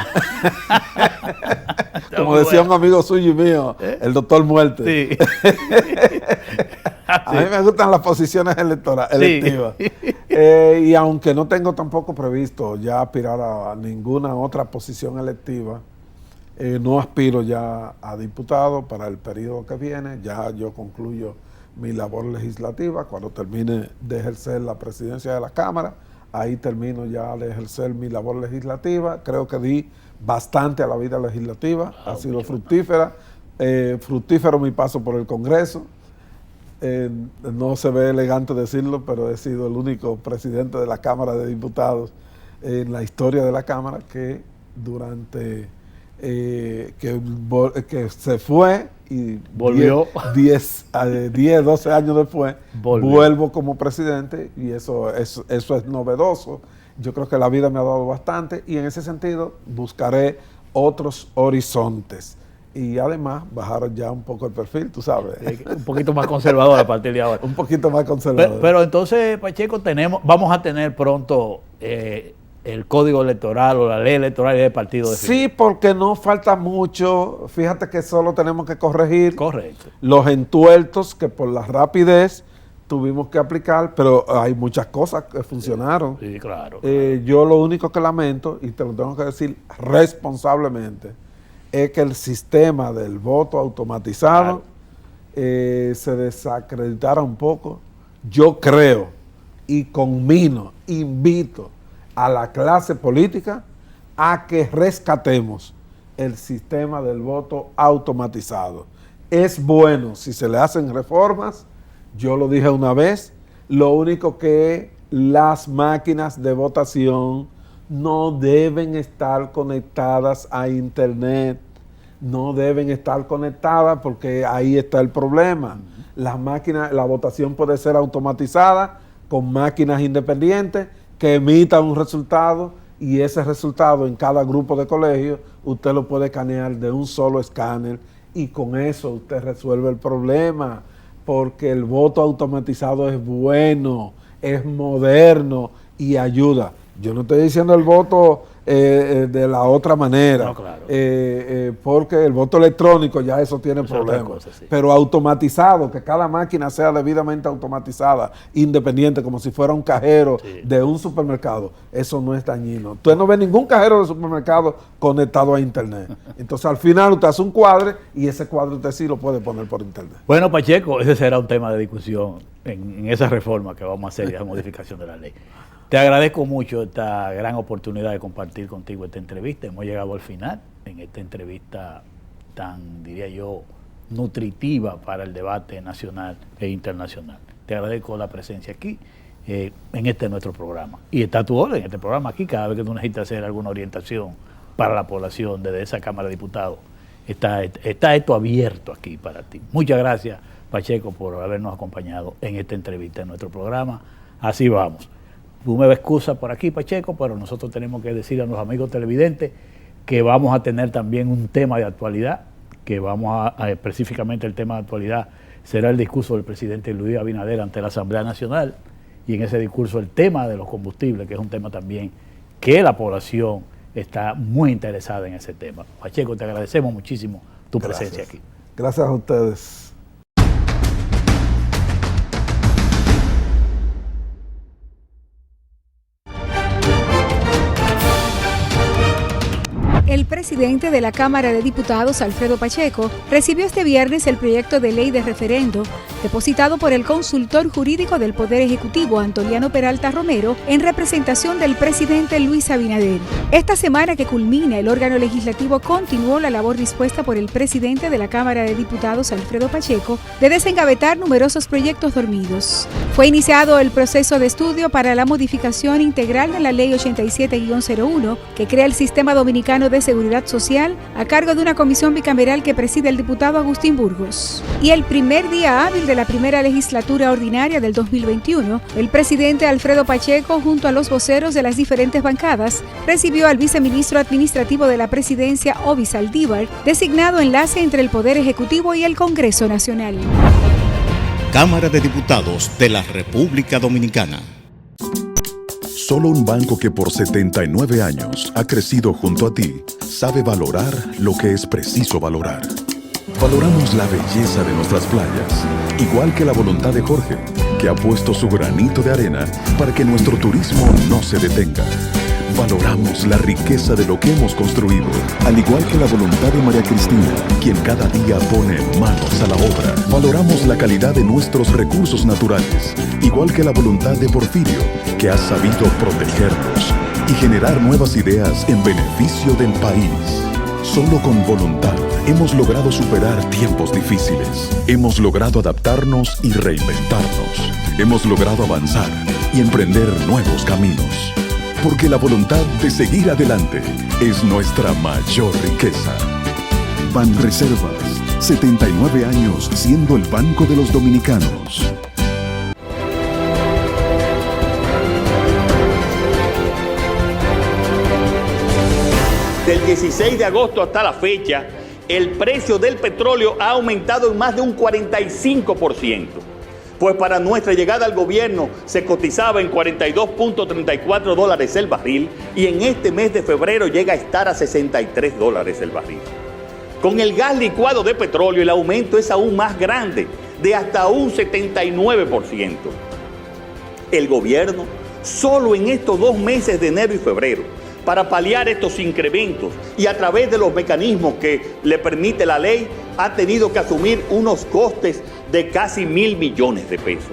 Como decía un amigo suyo y mío, el doctor Muerte. Sí. A mí me gustan las posiciones electivas. Sí. Y aunque no tengo tampoco previsto ya aspirar a ninguna otra posición electiva, no aspiro ya a diputado para el periodo que viene. Ya yo concluyo mi labor legislativa. Cuando termine de ejercer la presidencia de la Cámara, ahí termino ya de ejercer mi labor legislativa. Creo que di bastante a la vida legislativa, ha sido fructífera. Fructífero mi paso por el Congreso. No se ve elegante decirlo, pero he sido el único presidente de la Cámara de Diputados en la historia de la Cámara que durante que se fue y volvió 12 años después, vuelvo como presidente, y eso es novedoso. Yo creo que la vida me ha dado bastante y en ese sentido buscaré otros horizontes. Y además bajar ya un poco el perfil, tú sabes. Un poquito más conservador a partir de ahora. Un poquito más conservador. Pero entonces, Pacheco, vamos a tener pronto el código electoral o la ley electoral y del partido definido. Sí, porque no falta mucho. Fíjate que solo tenemos que corregir los entuertos que por la rapidez tuvimos que aplicar, pero hay muchas cosas que funcionaron. Sí, claro. Yo lo único que lamento, y te lo tengo que decir responsablemente, es que el sistema del voto automatizado se desacreditara un poco. Yo creo y conmino, invito a la clase política a que rescatemos el sistema del voto automatizado. Es bueno si se le hacen reformas, yo lo dije una vez, lo único que las máquinas de votación no deben estar conectadas a internet, no deben estar conectadas porque ahí está el problema. Las máquinas, la votación puede ser automatizada con máquinas independientes que emitan un resultado y ese resultado en cada grupo de colegio usted lo puede escanear de un solo escáner y con eso usted resuelve el problema, porque el voto automatizado es bueno, es moderno y ayuda. Yo no estoy diciendo el voto de la otra manera, no, claro. Porque el voto electrónico ya eso tiene problemas, sí. Pero automatizado, que cada máquina sea debidamente automatizada, independiente, como si fuera un cajero de un supermercado, eso no es dañino. Usted no ve ningún cajero de supermercado conectado a internet. Entonces al final usted hace un cuadre y ese cuadre usted sí lo puede poner por internet. Bueno, Pacheco, ese será un tema de discusión en esa reforma que vamos a hacer y esa modificación de la ley. Te agradezco mucho esta gran oportunidad de compartir contigo esta entrevista. Hemos llegado al final en esta entrevista tan, diría yo, nutritiva para el debate nacional e internacional. Te agradezco la presencia aquí en este nuestro programa. Y está a tu orden este programa aquí, cada vez que tú necesitas hacer alguna orientación para la población desde esa Cámara de Diputados. Está esto abierto aquí para ti. Muchas gracias, Pacheco, por habernos acompañado en esta entrevista en nuestro programa. Así vamos. Tú me excusas por aquí, Pacheco, pero nosotros tenemos que decir a los amigos televidentes que vamos a tener también un tema de actualidad, que vamos a específicamente el tema de actualidad será el discurso del presidente Luis Abinader ante la Asamblea Nacional, y en ese discurso el tema de los combustibles, que es un tema también que la población está muy interesada en ese tema. Pacheco, te agradecemos muchísimo tu presencia aquí. Gracias a ustedes. El presidente de la Cámara de Diputados, Alfredo Pacheco, recibió este viernes el proyecto de ley de referendo depositado por el consultor jurídico del Poder Ejecutivo, Antoliano Peralta Romero, en representación del presidente Luis Abinader. Esta semana que culmina, el órgano legislativo continuó la labor dispuesta por el presidente de la Cámara de Diputados, Alfredo Pacheco, de desengavetar numerosos proyectos dormidos. Fue iniciado el proceso de estudio para la modificación integral de la Ley 87-01, que crea el Sistema Dominicano de Seguridad Social, a cargo de una comisión bicameral que preside el diputado Agustín Burgos. Y el primer día hábil de la primera legislatura ordinaria del 2021, el presidente Alfredo Pacheco, junto a los voceros de las diferentes bancadas, recibió al viceministro administrativo de la presidencia, Obi Saldívar, designado enlace entre el Poder Ejecutivo y el Congreso Nacional. Cámara de Diputados de la República Dominicana. Solo un banco que por 79 años ha crecido junto a ti sabe valorar lo que es preciso valorar. Valoramos la belleza de nuestras playas, igual que la voluntad de Jorge, que ha puesto su granito de arena para que nuestro turismo no se detenga. Valoramos la riqueza de lo que hemos construido, al igual que la voluntad de María Cristina, quien cada día pone manos a la obra. Valoramos la calidad de nuestros recursos naturales, igual que la voluntad de Porfirio, que ha sabido protegerlos y generar nuevas ideas en beneficio del país. Solo con voluntad hemos logrado superar tiempos difíciles. Hemos logrado adaptarnos y reinventarnos. Hemos logrado avanzar y emprender nuevos caminos. Porque la voluntad de seguir adelante es nuestra mayor riqueza. Banreservas, 79 años siendo el banco de los dominicanos. Del 16 de agosto hasta la fecha, el precio del petróleo ha aumentado en más de un 45%. pues para nuestra llegada al gobierno se cotizaba en $42.34 el barril y en este mes de febrero llega a estar a $63 el barril. Con el gas licuado de petróleo el aumento es aún más grande, de hasta un 79%. El gobierno, solo en estos 2 meses de enero y febrero, para paliar estos incrementos y a través de los mecanismos que le permite la ley, ha tenido que asumir unos costes de casi 1.000 millones de pesos.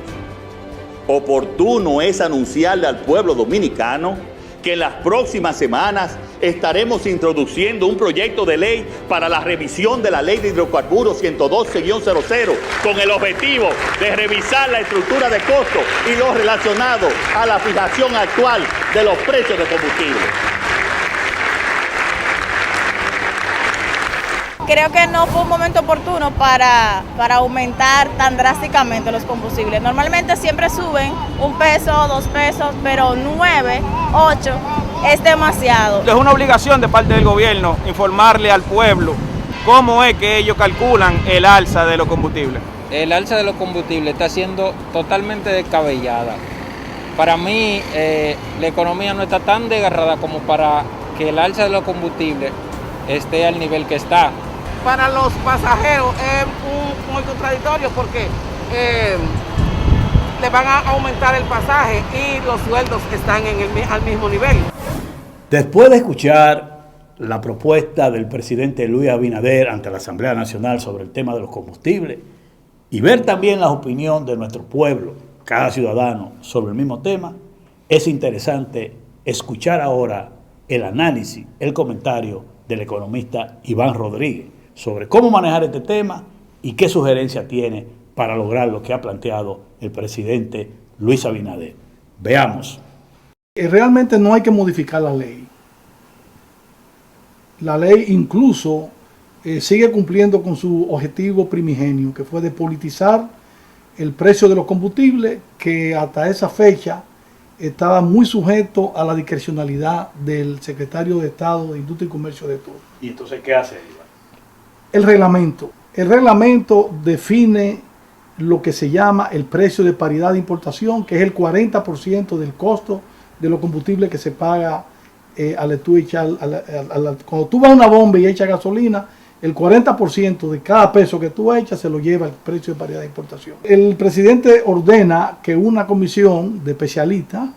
Oportuno es anunciarle al pueblo dominicano que en las próximas semanas estaremos introduciendo un proyecto de ley para la revisión de la Ley de Hidrocarburos 112-00 con el objetivo de revisar la estructura de costos y lo relacionado a la fijación actual de los precios de combustible. Creo que no fue un momento oportuno para aumentar tan drásticamente los combustibles. Normalmente siempre suben 1 peso, 2 pesos, pero 9, 8 es demasiado. Es una obligación de parte del gobierno informarle al pueblo cómo es que ellos calculan el alza de los combustibles. El alza de los combustibles está siendo totalmente descabellada. Para mí, la economía no está tan desgarrada como para que el alza de los combustibles esté al nivel que está. Para los pasajeros es muy contradictorio porque le van a aumentar el pasaje y los sueldos están al mismo nivel. Después de escuchar la propuesta del presidente Luis Abinader ante la Asamblea Nacional sobre el tema de los combustibles y ver también la opinión de nuestro pueblo, cada ciudadano, sobre el mismo tema, es interesante escuchar ahora el análisis, el comentario del economista Iván Rodríguez sobre cómo manejar este tema y qué sugerencia tiene para lograr lo que ha planteado el presidente Luis Abinader. Veamos. Realmente no hay que modificar la ley. La ley incluso sigue cumpliendo con su objetivo primigenio, que fue de politizar el precio de los combustibles, que hasta esa fecha estaba muy sujeto a la discrecionalidad del secretario de Estado de Industria y Comercio de Turno. ¿Y entonces qué hace, Iván? El reglamento. El reglamento define lo que se llama el precio de paridad de importación, que es el 40% del costo de los combustibles que se paga al tú echar, cuando tú vas a una bomba y echas gasolina, el 40% de cada peso que tú echas se lo lleva el precio de paridad de importación. El presidente ordena que una comisión de especialistas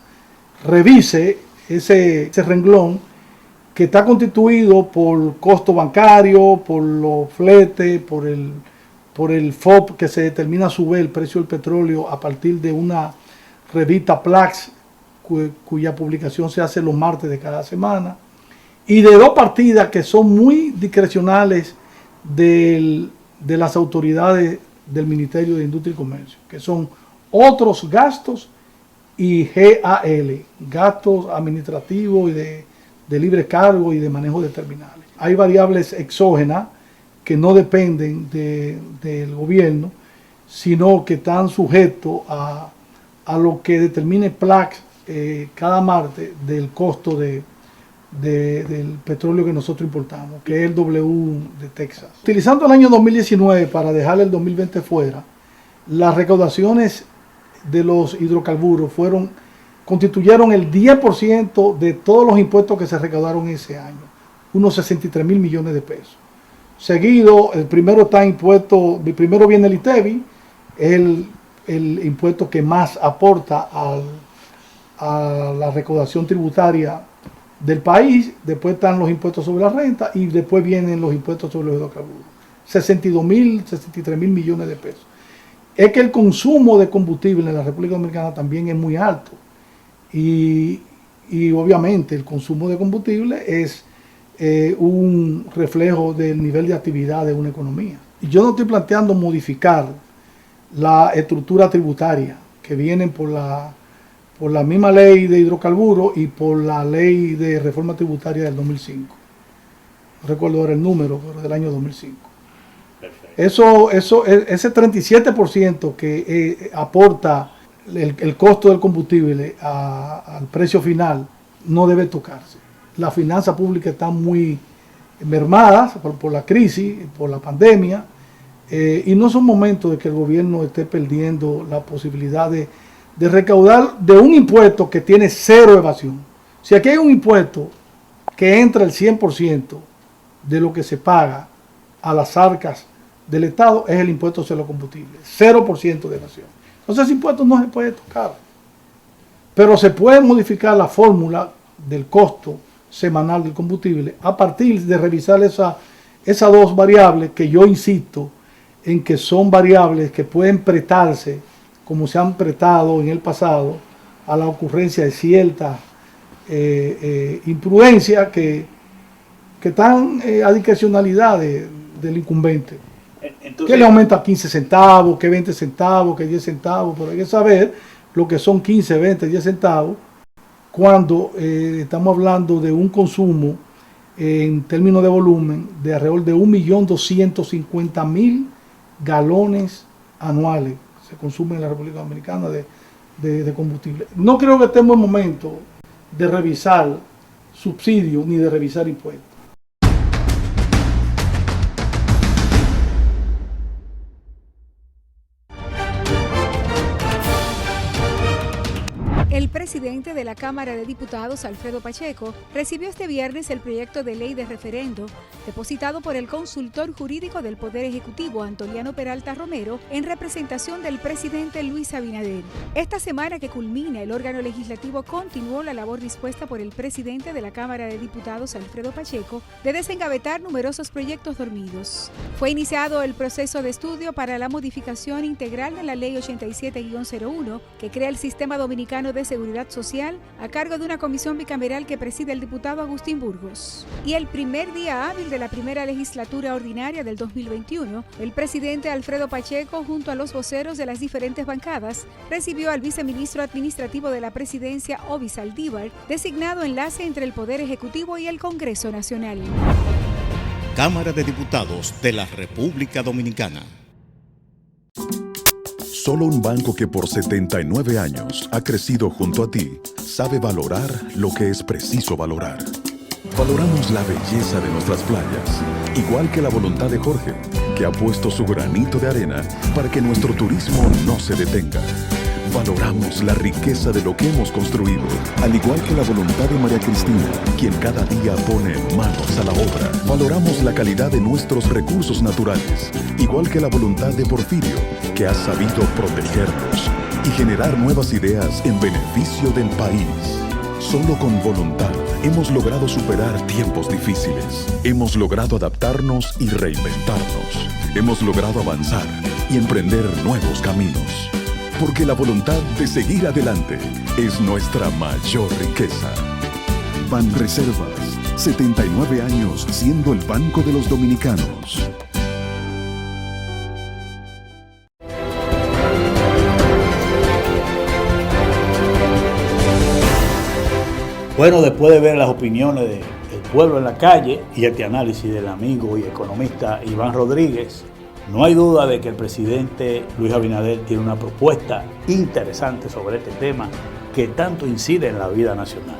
revise ese renglón, que está constituido por costo bancario, por los fletes, por el FOB, que se determina a su vez el precio del petróleo a partir de una revista Platts, cuya publicación se hace los martes de cada semana, y de 2 partidas que son muy discrecionales de las autoridades del Ministerio de Industria y Comercio, que son otros gastos y GAL, gastos administrativos y de libre cargo y de manejo de terminales. Hay variables exógenas que no dependen del gobierno, sino que están sujetos a lo que determine Platts cada martes del costo del petróleo que nosotros importamos, que es el W de Texas. Utilizando el año 2019 para dejar el 2020 fuera, las recaudaciones de los hidrocarburos constituyeron el 10% de todos los impuestos que se recaudaron ese año, unos 63 mil millones de pesos. Seguido, el primero viene el ITEVI, el impuesto que más aporta a la recaudación tributaria del país. Después están los impuestos sobre la renta y después vienen los impuestos sobre los hidrocarburos. 63 mil millones de pesos. Es que el consumo de combustible en la República Dominicana también es muy alto. Y obviamente el consumo de combustible es un reflejo del nivel de actividad de una economía. Y yo no estoy planteando modificar la estructura tributaria que vienen por la misma ley de hidrocarburos y por la ley de reforma tributaria del 2005. No recuerdo ahora el número, pero del año 2005. Perfecto. Ese 37% que aporta el costo del combustible al precio final no debe tocarse. Las finanzas públicas están muy mermadas por la crisis, por la pandemia, Y no son momentos de que el gobierno esté perdiendo la posibilidad de recaudar de un impuesto que tiene cero evasión. Si aquí hay un impuesto que entra el 100% de lo que se paga a las arcas del Estado, es el impuesto sobre los combustibles, 0% de evasión. Entonces ese impuesto no se puede tocar, pero se puede modificar la fórmula del costo semanal del combustible a partir de revisar esas dos variables que yo insisto en que son variables que pueden prestarse, como se han prestado en el pasado, a la ocurrencia de ciertas imprudencias que están a discrecionalidad del incumbente. Entonces, que le aumenta 15 centavos, que 20 centavos, que 10 centavos, pero hay que saber lo que son 15, 20, 10 centavos cuando estamos hablando de un consumo en términos de volumen de alrededor de 1.250.000 galones anuales se consumen en la República Dominicana de combustible. No creo que estemos en momento de revisar subsidios ni de revisar impuestos. El presidente de la Cámara de Diputados, Alfredo Pacheco, recibió este viernes el proyecto de ley de referendo depositado por el consultor jurídico del Poder Ejecutivo, Antoliano Peralta Romero, en representación del presidente Luis Abinader. Esta semana que culmina, el órgano legislativo continuó la labor dispuesta por el presidente de la Cámara de Diputados, Alfredo Pacheco, de desengavetar numerosos proyectos dormidos. Fue iniciado el proceso de estudio para la modificación integral de la Ley 87-01, que crea el Sistema Dominicano de Seguridad Social a cargo de una comisión bicameral que preside el diputado Agustín Burgos. Y el primer día hábil de la primera legislatura ordinaria del 2021, el presidente Alfredo Pacheco, junto a los voceros de las diferentes bancadas, recibió al viceministro administrativo de la presidencia, Ovis Saldívar, designado enlace entre el Poder Ejecutivo y el Congreso Nacional. Cámara de Diputados de la República Dominicana. Solo un banco que por 79 años ha crecido junto a ti sabe valorar lo que es preciso valorar. Valoramos la belleza de nuestras playas, igual que la voluntad de Jorge, que ha puesto su granito de arena para que nuestro turismo no se detenga. Valoramos la riqueza de lo que hemos construido, al igual que la voluntad de María Cristina, quien cada día pone manos a la obra. Valoramos la calidad de nuestros recursos naturales, igual que la voluntad de Porfirio, que ha sabido protegerlos y generar nuevas ideas en beneficio del país. Solo con voluntad hemos logrado superar tiempos difíciles. Hemos logrado adaptarnos y reinventarnos. Hemos logrado avanzar y emprender nuevos caminos. Porque la voluntad de seguir adelante es nuestra mayor riqueza. Banreservas, 79 años siendo el banco de los dominicanos. Bueno, después de ver las opiniones del pueblo en la calle y este análisis del amigo y economista Iván Rodríguez, no hay duda de que el presidente Luis Abinader tiene una propuesta interesante sobre este tema que tanto incide en la vida nacional,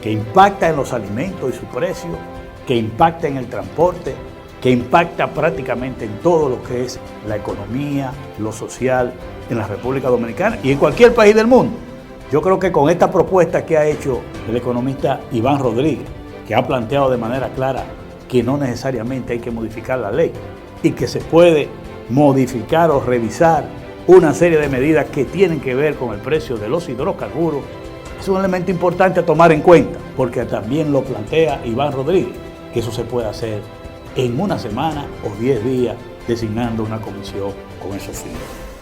que impacta en los alimentos y su precio, que impacta en el transporte, que impacta prácticamente en todo lo que es la economía, lo social en la República Dominicana y en cualquier país del mundo. Yo creo que con esta propuesta que ha hecho el economista Iván Rodríguez, que ha planteado de manera clara que no necesariamente hay que modificar la ley, y que se puede modificar o revisar una serie de medidas que tienen que ver con el precio de los hidrocarburos, es un elemento importante a tomar en cuenta, porque también lo plantea Iván Rodríguez, que eso se puede hacer en una semana o 10 días, designando una comisión con esos fines.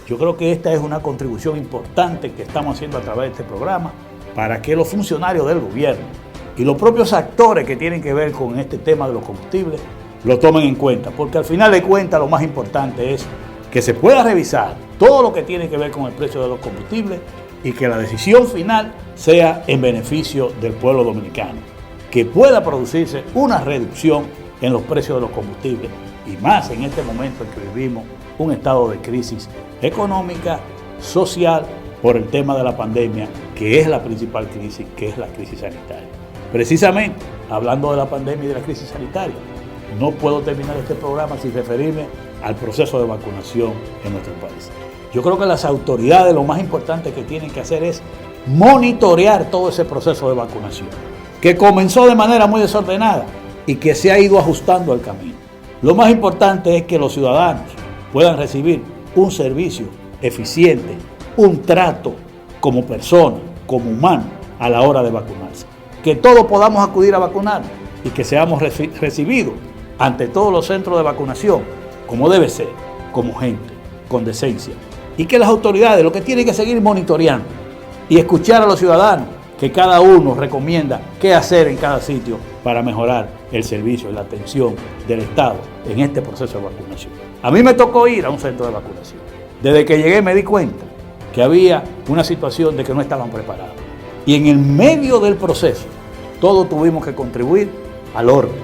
Yo creo que esta es una contribución importante que estamos haciendo a través de este programa para que los funcionarios del gobierno y los propios actores que tienen que ver con este tema de los combustibles lo tomen en cuenta, porque al final de cuentas lo más importante es que se pueda revisar todo lo que tiene que ver con el precio de los combustibles y que la decisión final sea en beneficio del pueblo dominicano, que pueda producirse una reducción en los precios de los combustibles y más en este momento en que vivimos un estado de crisis económica, social, por el tema de la pandemia, que es la principal crisis, que es la crisis sanitaria. Precisamente, hablando de la pandemia y de la crisis sanitaria, no puedo terminar este programa sin referirme al proceso de vacunación en nuestro país. Yo creo que las autoridades lo más importante que tienen que hacer es monitorear todo ese proceso de vacunación, que comenzó de manera muy desordenada y que se ha ido ajustando al camino. Lo más importante es que los ciudadanos puedan recibir un servicio eficiente, un trato como persona, como humano, a la hora de vacunarse. Que todos podamos acudir a vacunar y que seamos recibidos ante todos los centros de vacunación, como debe ser, como gente, con decencia. Y que las autoridades lo que tienen que seguir monitoreando y escuchar a los ciudadanos, que cada uno recomienda qué hacer en cada sitio para mejorar el servicio y la atención del Estado en este proceso de vacunación. A mí me tocó ir a un centro de vacunación. Desde que llegué me di cuenta que había una situación de que no estaban preparados. Y en el medio del proceso, todos tuvimos que contribuir al orden,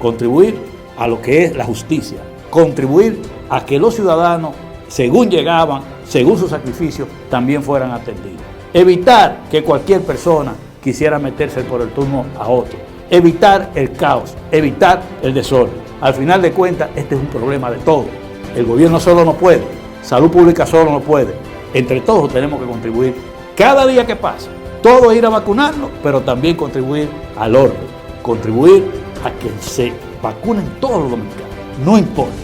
contribuir a lo que es la justicia, contribuir a que los ciudadanos, según llegaban, según su sacrificio, también fueran atendidos. Evitar que cualquier persona quisiera meterse por el turno a otro. Evitar el caos, evitar el desorden. Al final de cuentas, este es un problema de todos. El gobierno solo no puede, salud pública solo no puede. Entre todos tenemos que contribuir cada día que pasa. Todo ir a vacunarnos, pero también contribuir al orden, contribuir a que se vacunen todos los dominicanos. No importa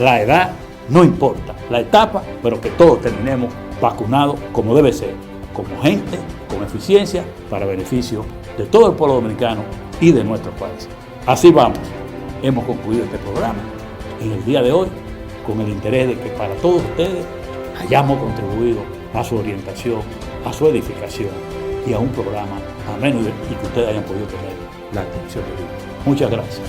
la edad, no importa la etapa, pero que todos terminemos vacunados como debe ser, como gente, con eficiencia, para beneficio de todo el pueblo dominicano y de nuestro país. Así vamos. Hemos concluido este programa en el día de hoy con el interés de que para todos ustedes hayamos contribuido a su orientación, a su edificación y a un programa ameno y que ustedes hayan podido tener la atención de vida. Muchas gracias.